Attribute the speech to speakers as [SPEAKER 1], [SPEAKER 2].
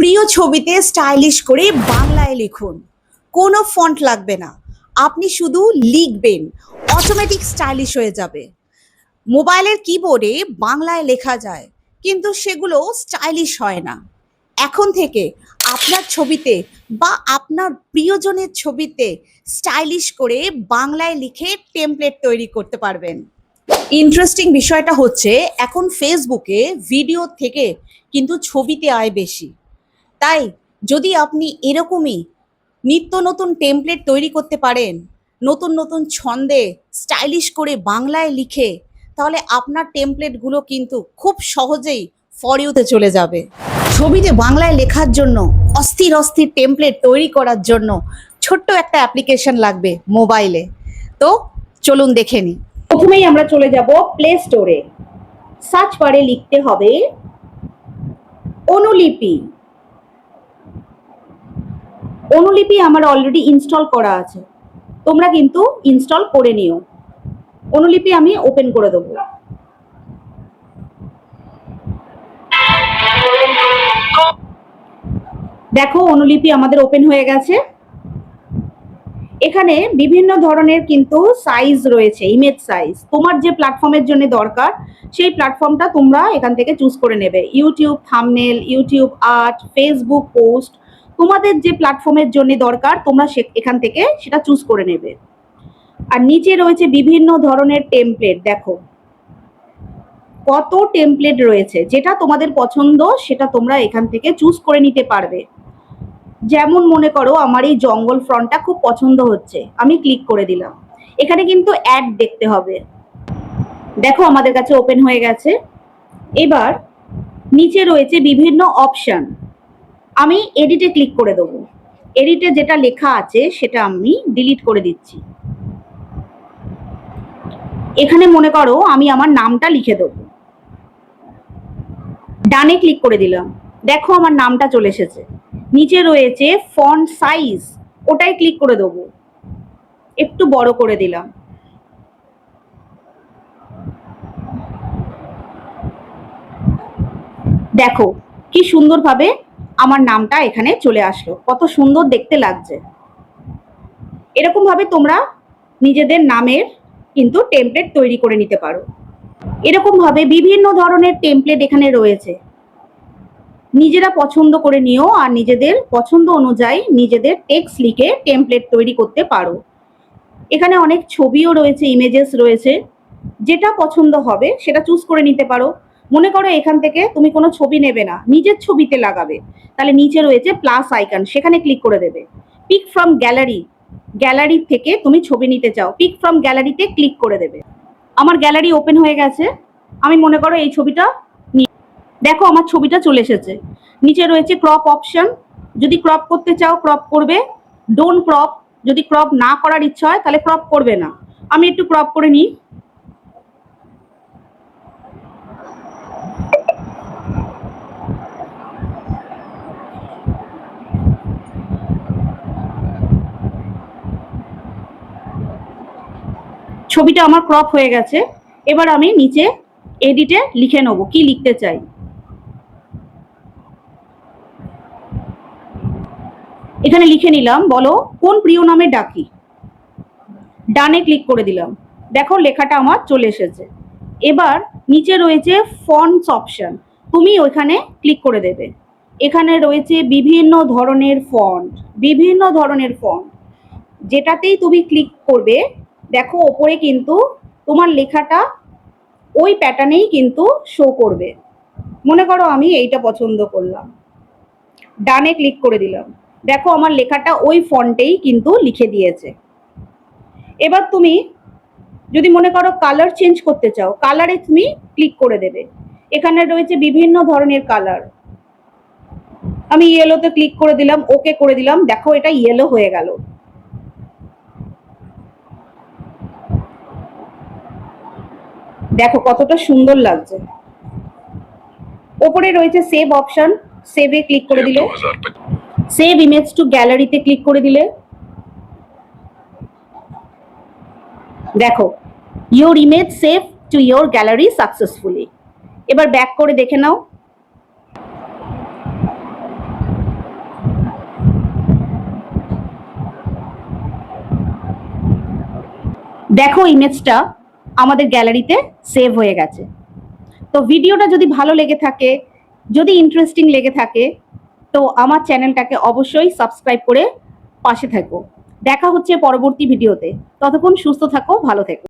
[SPEAKER 1] প্রিয় ছবিতে স্টাইলিশ করে বাংলায় লিখুন। কোনো ফন্ট লাগবে না, আপনি শুধু লিখবেন, অটোমেটিক স্টাইলিশ হয়ে যাবে। মোবাইলের কিবোর্ডে বাংলায় লেখা যায়, কিন্তু সেগুলো স্টাইলিশ হয় না। এখন থেকে আপনার ছবিতে বা আপনার প্রিয়জনের ছবিতে স্টাইলিশ করে বাংলায় লিখে টেমপ্লেট তৈরি করতে পারবেন। ইন্টারেস্টিং বিষয়টা হচ্ছে, এখন ফেসবুকে ভিডিও থেকে কিন্তু ছবিতে আয় বেশি। তাই যদি আপনি এরকমই নিত্য নতুন টেমপ্লেট তৈরি করতে পারেন, নতুন নতুন ছন্দে স্টাইলিশ করে বাংলায় লিখে, তাহলে আপনার টেমপ্লেটগুলো কিন্তু খুব সহজেই ফর ইউতে চলে যাবে। ছবিতে বাংলায় লেখার জন্য অস্থির অস্থির টেমপ্লেট তৈরি করার জন্য ছোট্ট একটা অ্যাপ্লিকেশন লাগবে মোবাইলে। তো চলুন দেখে নিই। প্রথমেই আমরা চলে যাব প্লে স্টোরে। সার্চ বারে লিখতে হবে অনুলিপি। অনুলিপি আমার অলরেডি ইনস্টল করা আছে, তোমরা কিন্তু ইনস্টল করে নিও। অনুলিপি আমি ওপেন করে দেবো। দেখো অনুলিপি আমাদের ওপেন হয়ে গেছে। এখানে বিভিন্ন ধরনের কিন্তু সাইজ রয়েছে, ইমেজ সাইজ। তোমার যে প্ল্যাটফর্মের জন্য দরকার সেই প্ল্যাটফর্মটা তোমরা এখান থেকে চুজ করে নেবে। YouTube thumbnail, YouTube art, Facebook post, তোমাদের যে প্ল্যাটফর্মের জন্য দরকার তোমরা এখান থেকে সেটা চুজ করে নেবে। আর নিচে রয়েছে বিভিন্ন ধরনের টেমপ্লেট। দেখো কত টেমপ্লেট রয়েছে, যেটা তোমাদের পছন্দ সেটা তোমরা এখান থেকে চুজ করে নিতে পারবে। যেমন মনে করো আমার এই জঙ্গল ফ্রন্টটা খুব পছন্দ হচ্ছে, আমি ক্লিক করে দিলাম। এখানে কিন্তু অ্যাড দেখতে হবে। দেখো আমাদের কাছে ওপেন হয়ে গেছে। এবার নিচে রয়েছে বিভিন্ন অপশন, আমি এডিটে ক্লিক করে দেবো। এডিটে যেটা লেখা আছে সেটা আমি ডিলিট করে দিচ্ছি। এখানে মনে করো আমি আমার নামটা লিখে দেবো, ডানে ক্লিক করে দিলাম। দেখো আমার নামটা চলে এসেছে। নিচে রয়েছে ফন্ট সাইজ, ওটাই ক্লিক করে দেবো, একটু বড় করে দিলাম। দেখো কি সুন্দরভাবে আমার নামটা এখানে চলে আসলো, কত সুন্দর দেখতে লাগছে। এরকম ভাবে তোমরা নিজেদের নামের কিন্তু টেমপ্লেট তৈরি করে নিতে পারো। এরকম ভাবে বিভিন্ন ধরনের টেমপ্লেট এখানে রয়েছে, নিজেরা পছন্দ করে নিও আর নিজেদের পছন্দ অনুযায়ী নিজেদের টেক্সট লিখে টেমপ্লেট তৈরি করতে পারো। এখানে অনেক ছবিও রয়েছে, ইমেজেস রয়েছে, যেটা পছন্দ হবে সেটা চুজ করে নিতে পারো। মনে করো এখান থেকে তুমি কোনো ছবি নেবে না, নিজের ছবিতে লাগাবে, তাহলে নিচে রয়েছে প্লাস আইকন, সেখানে ক্লিক করে দেবে। পিক ফ্রম গ্যালারি, গ্যালারি থেকে তুমি ছবি নিতে চাও, পিক ফ্রম গ্যালারিতে ক্লিক করে দেবে। আমার গ্যালারি ওপেন হয়ে গেছে, আমি মনে করো এই ছবিটা, দেখো আমার ছবিটা চলে এসেছে। নিচে রয়েছে ক্রপ অপশন, যদি ক্রপ করতে চাও ক্রপ করবে, ডোন্ট ক্রপ, যদি ক্রপ না করার ইচ্ছা হয় তাহলে ক্রপ করবে না। আমি একটু ক্রপ করে নিই। ছবিটা আমার ক্রপ হয়ে গেছে। এবার আমি নিচে এডিটে লিখে নেবো কি লিখতে চাই। এখানে লিখে নিলাম, বলো কোন প্রিয় নামে ডাকি। ডানে ক্লিক করে দিলাম। দেখো লেখাটা আমার চলে এসেছে। এবার নিচে রয়েছে ফন্টস অপশন, তুমি ওইখানে ক্লিক করে দেবে। এখানে রয়েছে বিভিন্ন ধরনের ফন্ট, বিভিন্ন ধরনের ফন্ট, যেটাতেই তুমি ক্লিক করবে দেখো ওপরে কিন্তু তোমার লেখাটা ওই প্যাটার্নেই কিন্তু শো করবে। মনে করো আমি এইটা পছন্দ করলাম, ডানে ক্লিক করে দিলাম। দেখো আমার লেখাটা ওই ফন্টেই কিন্তু লিখে দিয়েছে। এবার তুমি যদি মনে করো কালার চেঞ্জ করতে চাও, কালারে তুমি ক্লিক করে দেবে। এখানে রয়েছে বিভিন্ন ধরনের কালার, আমি ইয়েলোতে ক্লিক করে দিলাম, ওকে করে দিলাম। দেখো এটা ইয়েলো হয়ে গেল। দেখো কতটা সুন্দর লাগছে। ওপরে রয়েছে সেভ অপশন, সেভে ক্লিক করে দিলে, সেভ ইমেজ টু গ্যালারিতে ক্লিক করে দিলে দেখো your image save to your gallery successfully. এবার ব্যাক করে দেখে নাও। দেখো ইমেজটা আমাদের গ্যালারিতে সেভ হয়ে গেছে। তো ভিডিওটা যদি ভালো লেগে থাকে, যদি ইন্টারেস্টিং লেগে থাকে, তো আমার চ্যানেলটাকে অবশ্যই সাবস্ক্রাইব করে পাশে থাকো। দেখা হচ্ছে পরবর্তী ভিডিওতে। ততক্ষণ সুস্থ থাকো, ভালো থেকো।